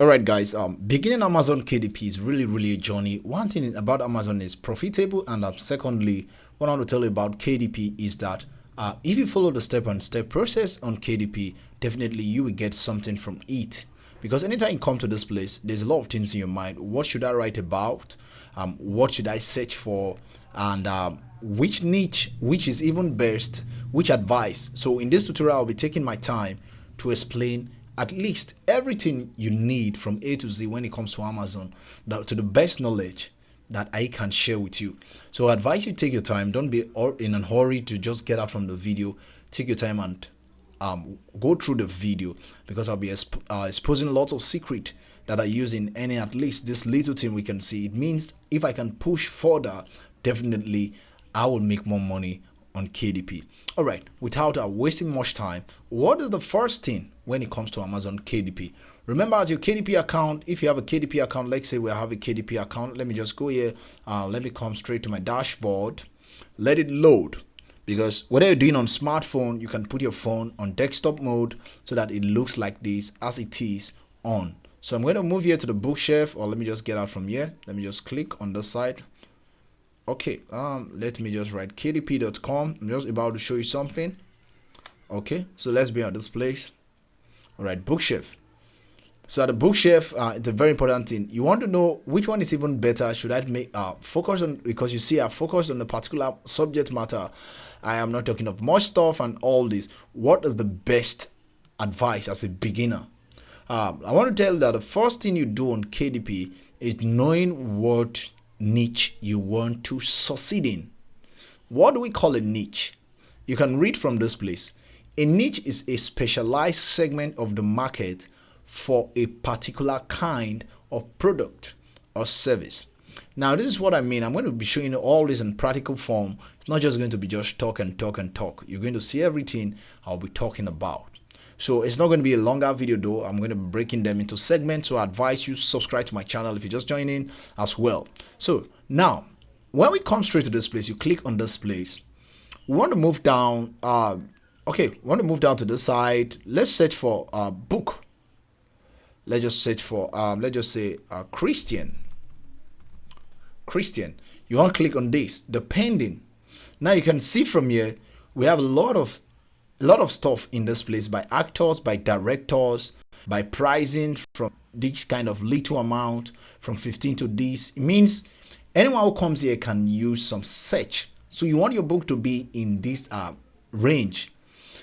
All right, guys. Beginning Amazon KDP is really a journey. One thing about Amazon is profitable, and secondly, what I want to tell you about KDP is that if you follow the step-on-step process on KDP, definitely you will get something from it. Because anytime you come to this place, there's a lot of things in your mind. What should I write about? What should I search for? And which niche, which is even best, which advice. So in this tutorial, I'll be taking my time to explain at least everything you need from A to Z when it comes to Amazon, to the best knowledge that I can share with you. So I advise you take your time. Don't be in a hurry to just get out from the video. Take your time and go through the video, because I'll be exposing lots of secret that I use in any, at least this little thing we can see. It means if I can push further, definitely I will make more money on KDP. All right, without wasting much time, what is the first thing when it comes to Amazon KDP? Remember, at your KDP account, if you have a KDP account, let's say we have a KDP account, let me just go here, let me come straight to my dashboard, let it load, because whatever you're doing on smartphone, you can put your phone on desktop mode so that it looks like this as it is on. So I'm going to move here to the bookshelf, or let me just get out from here. Let me just click on this side. Okay, let me just write kdp.com. I'm just about to show you something. Okay, so let's be on this place. All right, bookshelf. So at the bookshelf, it's a very important thing. You want to know which one is even better. Should I make focus on, because you see I focus on the particular subject matter. I am not talking of much stuff and all this. What is the best advice as a beginner? I want to tell you that the first thing you do on KDP is knowing what niche you want to succeed in. What do we call a niche? You can read from this place. A niche is a specialized segment of the market for a particular kind of product or service. Now, this is what I mean. I'm going to be showing you all this in practical form. It's not just going to be just talk and talk and talk. You're going to see everything I'll be talking about. So it's not going to be a longer video though. I'm going to be breaking them into segments. So I advise you subscribe to my channel if you're just joining as well. So now, when we come straight to this place, you click on this place. We want to move down. We want to move down to this side. Let's search for book. Let's just search for, let's just say Christian. You want to click on this, depending. Now you can see from here, we have a lot of stuff in this place by actors, by directors, by pricing from this kind of little amount, from 15 to this. It means anyone who comes here can use some search. So you want your book to be in this range.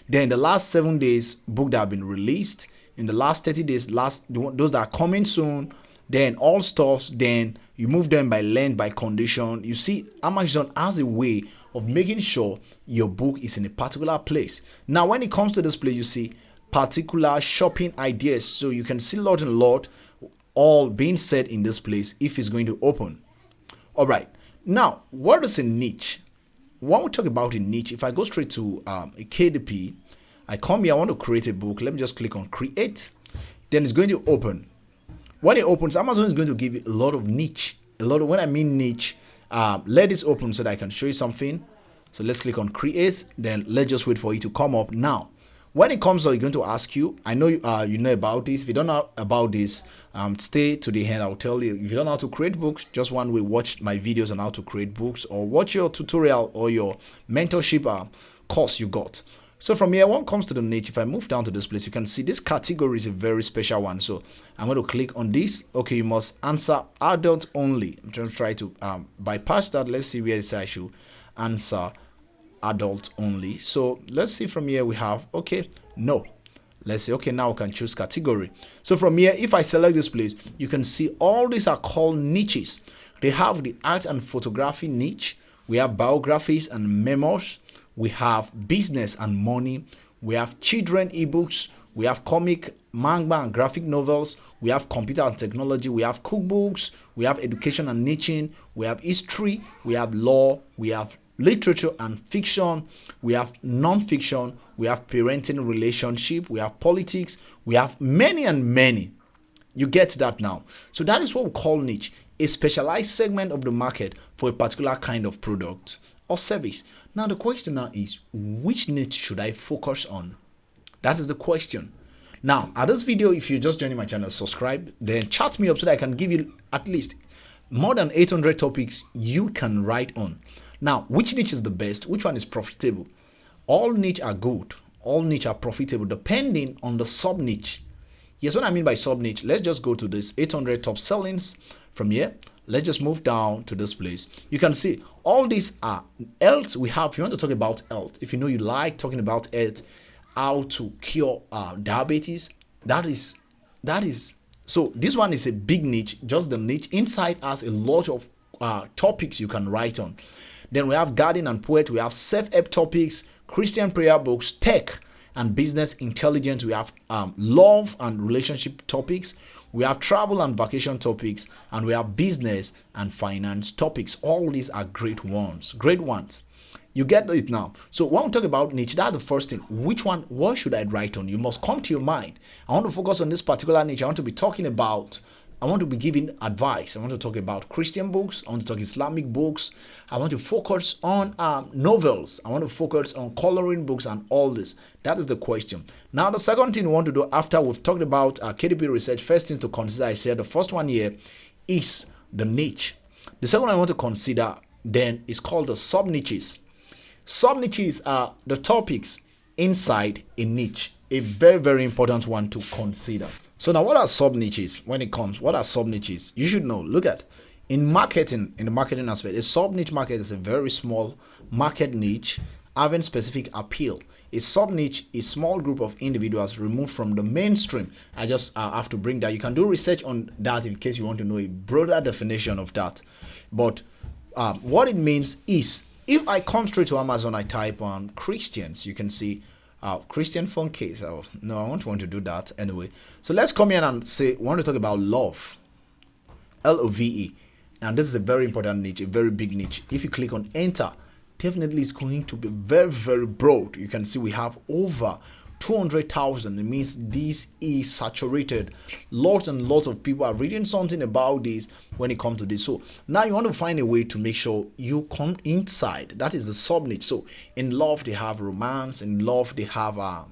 Then the last 7 days, book that have been released. In the last 30 days, those that are coming soon, then all stuffs, then you move them by length, by condition. You see, Amazon has a way of making sure your book is in a particular place. Now, when it comes to this place, you see particular shopping ideas. So you can see lot and lot all being said in this place if it's going to open. All right. Now, what is a niche? When we talk about a niche, if I go straight to a KDP, I come here, I want to create a book. Let me just click on create. Then it's going to open. When it opens, Amazon is going to give you a lot of niche. When I mean niche, let this open so that I can show you something. So let's click on create. Then let's just wait for it to come up. Now, when it comes up, it's going to ask you. I know you know about this. If you don't know about this, stay to the end. I'll tell you. If you don't know how to create books, just one way, watch my videos on how to create books, or watch your tutorial or your mentorship course you got. So from here, when it comes to the niche, if I move down to this place, you can see this category is a very special one. So I'm going to click on this. Okay, you must answer adult only. I'm trying to try to bypass that. Let's see where it says I should answer adult only. So let's see from here we have, okay, no. Let's say, okay, now we can choose category. So from here, if I select this place, you can see all these are called niches. They have the art and photography niche. We have biographies and memoirs. We have business and money. We have children ebooks. We have comic, manga, and graphic novels. We have computer and technology. We have cookbooks. We have education and niching. We have history. We have law. We have literature and fiction. We have non-fiction. We have parenting relationship. We have politics. We have many and many. You get that now. So that is what we call niche, a specialized segment of the market for a particular kind of product or service. Now the question now is, which niche should I focus on? That is the question. Now, at this video, if you're just joining my channel, subscribe, then chat me up so that I can give you at least more than 800 topics you can write on. Now, which niche is the best? Which one is profitable? All niche are good. All niche are profitable depending on the sub niche. Yes, what I mean by sub niche, let's just go to this 800 top sellings. From here, let's just move down to this place. You can see all these are health. We have, if you want to talk about health, if you know you like talking about health, how to cure diabetes, that is so this one is a big niche. Just the niche inside has a lot of topics you can write on. Then we have garden and poet, we have self-help topics, Christian prayer books, tech and business intelligence. We have love and relationship topics. We have travel and vacation topics, and we have business and finance topics. All these are great ones. Great ones. You get it now. So when we talk about niche, that's the first thing. Which one, what should I write on? You must come to your mind. I want to focus on this particular niche. I want to be talking about, I want to be giving advice. I want to talk about Christian books. I want to talk Islamic books. I want to focus on novels. I want to focus on coloring books and all this. That is the question. Now, the second thing we want to do after we've talked about KDP research, first thing to consider, I said the first one here is the niche. The second one I want to consider then is called the sub niches. Sub niches are the topics inside a niche. A very, very important one to consider. So now, what are sub niches when it comes? What are sub niches? You should know. Look at in marketing, in the marketing aspect, a sub niche market is a very small market niche having specific appeal. A sub niche is a small group of individuals removed from the mainstream. I just have to bring that. You can do research on that in case you want to know a broader definition of that. But what it means is, if I come straight to Amazon, I type on Christians, you can see Christian phone case. Oh, no, I won't want to do that anyway. So let's come in and say, we want to talk about love. Love. And this is a very important niche, a very big niche. If you click on enter, definitely it's going to be very, very broad. You can see we have over 200,000. It means this is saturated. Lots and lots of people are reading something about this when it comes to this. So now you want to find a way to make sure you come inside. That is the sub niche. So in love they have romance. In love they have I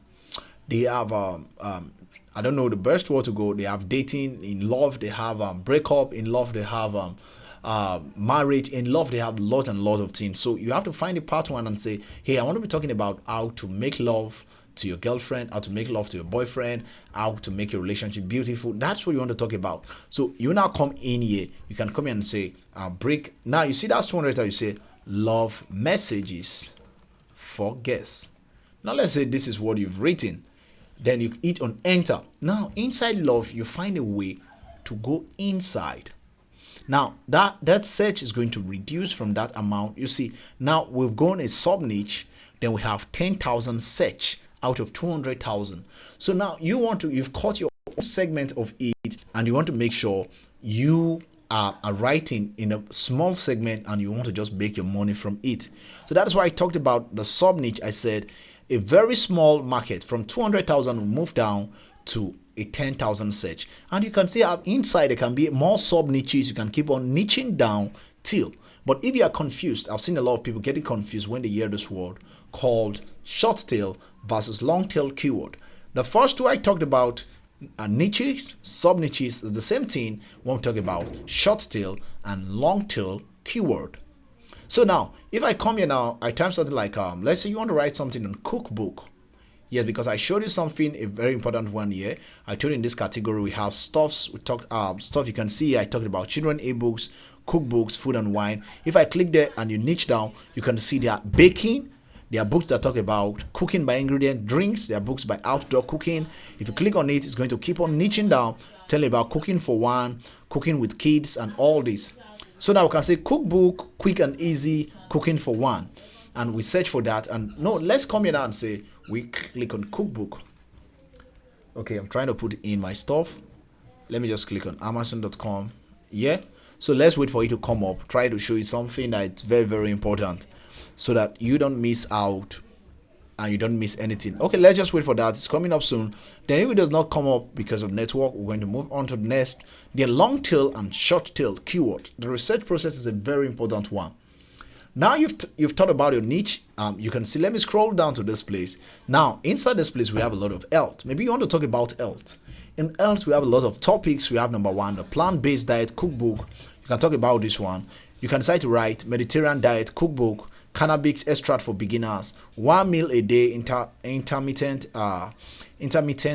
don't know the best word to go. They have dating. In love they have breakup. In love they have marriage. In love they have a lot and lot of things. So you have to find a part one and say, hey, I want to be talking about how to make love to your girlfriend, how to make love to your boyfriend, how to make your relationship beautiful. That's what you want to talk about. So you now come in here, you can come in and say break. Now you see that's 200 that you say love messages for guests. Now let's say this is what you've written. Then you hit on enter. Now inside love you find a way to go inside. Now that search is going to reduce from that amount. You see now we've gone a sub niche, then we have 10,000 search out of 200,000. So now you've caught your own segment of it, and you want to make sure you are writing in a small segment and you want to just make your money from it. So that is why I talked about the sub niche. I said a very small market from 200,000 will move down to a 10,000 search. And you can see how inside there can be more sub niches. You can keep on niching down till. But if you are confused, I've seen a lot of people getting confused when they hear this word called short tail versus long tail keyword. The first two I talked about are niches, sub niches is the same thing when we talk about short tail and long tail keyword. So now, if I come here now, I type something like, let's say you want to write something on cookbook. Yes, because I showed you something, a very important one here. I told you in this category we have stuffs. We talk stuff you can see. I talked about children ebooks, cookbooks, food and wine. If I click there and you niche down, you can see there are baking. There are books that talk about cooking by ingredient, drinks. There are books by outdoor cooking. If you click on it, it's going to keep on niching down, telling you about cooking for one, cooking with kids, and all this. So now we can say cookbook, quick and easy, cooking for one. And we search for that. And no, let's come here now and say we click on cookbook. Okay, I'm trying to put in my stuff. Let me just click on Amazon.com. Yeah. So let's wait for it to come up. Try to show you something that's very, very important, so that you don't miss out and you don't miss anything. Okay, let's just wait for that. It's coming up soon. Then if it does not come up because of network, we're going to move on to the next. The long tail and short tail keyword. The research process is a very important one. Now you've thought about your niche. You can see. Let me scroll down to this place. Now inside this place we have a lot of health. Maybe you want to talk about health. In health we have a lot of topics. We have number one, the plant-based diet cookbook. You can talk about this one. You can decide to write Mediterranean diet cookbook, cannabis extract for beginners, 1 meal a day, intermittent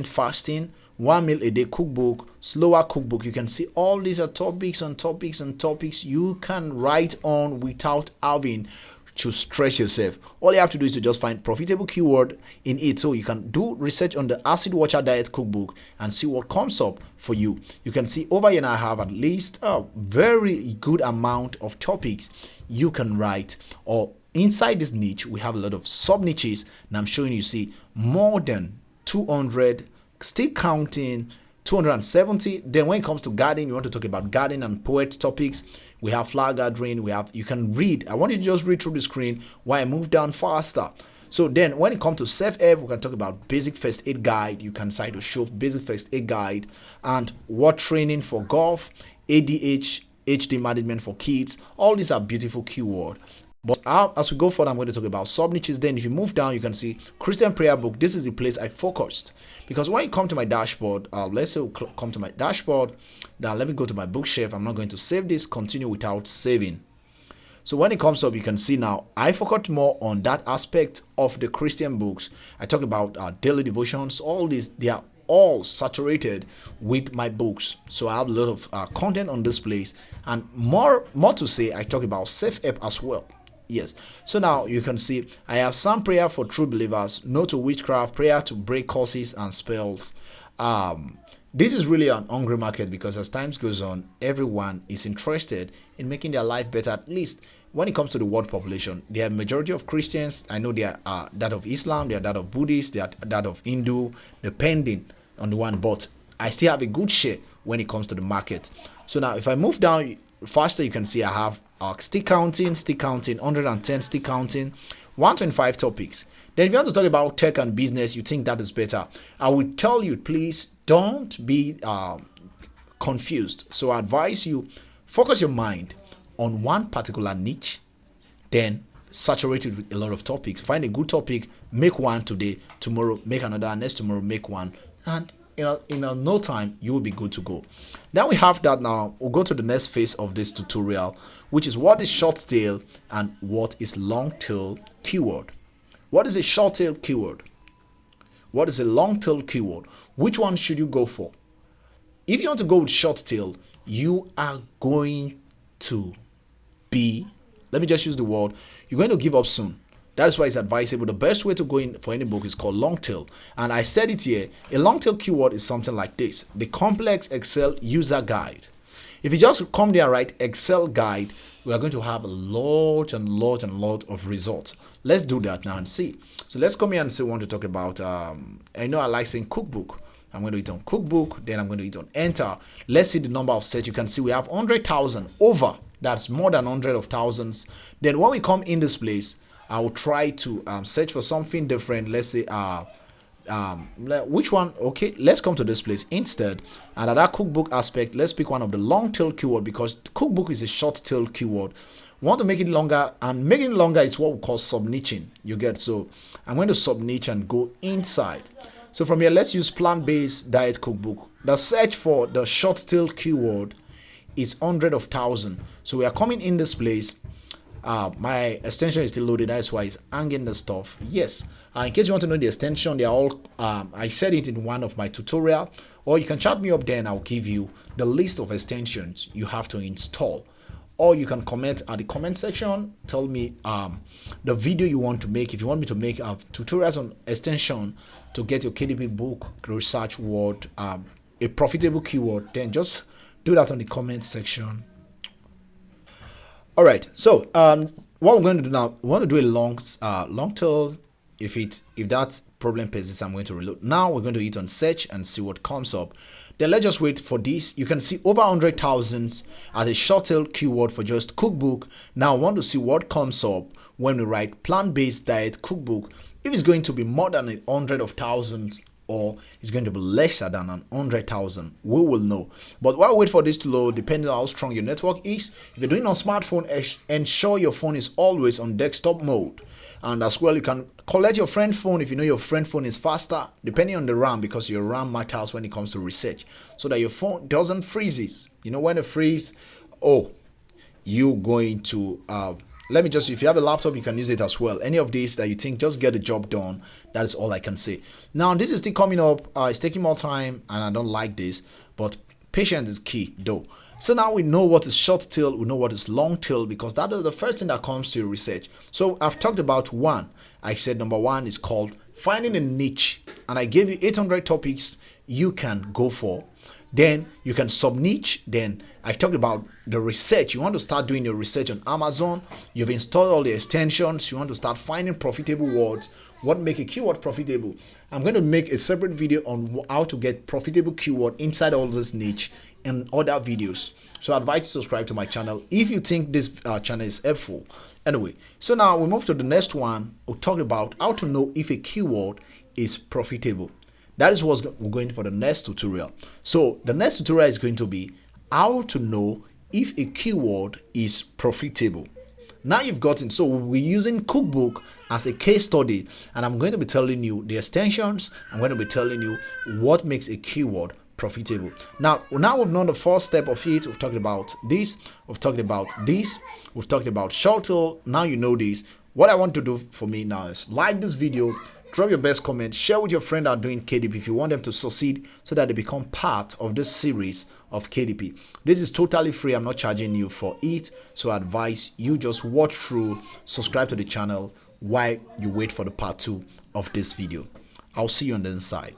fasting, 1 meal a day cookbook, slower cookbook. You can see all these are topics and topics and topics you can write on without having to stress yourself. All you have to do is to just find profitable keyword in it, so you can do research on the acid water diet cookbook and see what comes up for you. You can see over here now I have at least a very good amount of topics you can write. Or inside this niche we have a lot of sub niches, and I'm showing you see more than 200, still counting, 270. Then when it comes to gardening, you want to talk about garden and poet topics. We have flower gathering. You can read. I want you to just read through the screen while I move down faster. So then when it comes to self-help, we can talk about basic first aid guide. You can decide to show basic first aid guide and what training for golf, ADHD management for kids. All these are beautiful keywords. But as we go forward, I'm going to talk about sub niches. Then if you move down, you can see Christian prayer book. This is the place I focused, because when you come to my dashboard, let's say come to my dashboard. Now let me go to my bookshelf. I'm not going to save this, continue without saving. So when it comes up, you can see now I focused more on that aspect of the Christian books. I talk about daily devotions. All these, they are all saturated with my books. So I have a lot of content on this place, and more to say. I talk about self-help as well. Yes. So now you can see I have some prayer for true believers, no to witchcraft, prayer to break curses and spells. This is really an hungry market, because as times goes on, everyone is interested in making their life better. At least when it comes to the world population, there are majority of Christians. I know they are that of Islam, they are that of Buddhists, they are that of Hindu, depending on the one. But I still have a good share when it comes to the market. So now if I move down faster, you can see I have stick counting, 110 stick counting, 125 topics. Then if you want to talk about tech and business, you think that is better, I would tell you, please don't be confused. So I advise you, focus your mind on one particular niche, then saturate it with a lot of topics. Find a good topic, make one today, tomorrow make another, and next tomorrow make one, and in no time you will be good to go. Now we have that. Now we'll go to the next phase of this tutorial, which is what is short tail and what is long tail keyword. What is a short tail keyword? What is a long tail keyword? Which one should you go for? If you want to go with short tail, you are going to be, let me just use the word, you're going to give up soon. That is why it's advisable. The best way to go in for any book is called long tail. And I said it here, a long tail keyword is something like this: the complex Excel user guide. If you just come there and write Excel guide, we are going to have a lot of results. Let's do that now and see. So let's come here and say we want to talk about, I know I like saying cookbook. I'm going to hit on cookbook, then I'm going to hit on enter. Let's see the number of search. You can see we have 100,000 over. That's more than 100 of thousands. Then when we come in this place, I will try to search for something different. Let's say which one? Okay, let's come to this place instead. And at that cookbook aspect, let's pick one of the long tail keyword, because cookbook is a short tail keyword. We want to make it longer, and making it longer is what we call sub niching. You get? So I'm going to sub niche and go inside. So from here, let's use plant-based diet cookbook. The search for the short tail keyword is 100,000. So we are coming in this place. My extension is still loaded, that's why it's hanging the stuff. Yes, in case you want to know the extension, they are all I said it in one of my tutorial, or you can chat me up there and I'll give you the list of extensions you have to install. Or you can comment at the comment section, tell me the video you want to make. If you want me to make tutorials on extension to get your KDP book research word, a profitable keyword, then just do that on the comment section. All right, so what we're going to do now, we want to do a long tail. If that problem persists, I'm going to reload. Now we're going to hit on search and see what comes up. Then let's just wait for this. You can see over 100,000 as a short tail keyword for just cookbook. Now I want to see what comes up when we write plant-based diet cookbook. If it's going to be more than 100,000 or it's going to be lesser than 100,000. We will know. But while we wait for this to load, depending on how strong your network is, if you're doing on smartphone, ensure your phone is always on desktop mode. And as well, you can collect your friend phone if you know your friend phone is faster, depending on the RAM, because your RAM matters when it comes to research, so that your phone doesn't freezes. You know, when it freezes, oh, you going to let me just, if you have a laptop, you can use it as well. Any of these that you think, just get the job done. That is all I can say. Now this is still coming up. It's taking more time and I don't like this, but patience is key though. So now we know what is short tail, we know what is long tail, because that is the first thing that comes to your research. So I've talked about one. I said number one is called finding a niche, and I gave you 800 topics you can go for. Then you can sub niche. Then I talked about the research. You want to start doing your research on Amazon. You've installed all the extensions. You want to start finding profitable words. What make a keyword profitable? I'm going to make a separate video on how to get profitable keyword inside all this niche and other videos. So I advise you to subscribe to my channel if you think this channel is helpful. Anyway, so now we move to the next one. We'll talk about how to know if a keyword is profitable. That is what we're going for the next tutorial. So the next tutorial is going to be how to know if a keyword is profitable. Now you've gotten, so we're using Cookbook as a case study, and I'm going to be telling you the extensions. I'm going to be telling you what makes a keyword profitable. Now we've known the first step of it. We've talked about this, we've talked about this, we've talked about short tail. Now you know this. What I want to do for me now is like this video, drop your best comment, share with your friend that are doing KDP if you want them to succeed, so that they become part of this series of KDP. This is totally free. I'm not charging you for it. So I advise you just watch through, subscribe to the channel while you wait for the part 2 of this video. I'll see you on the inside.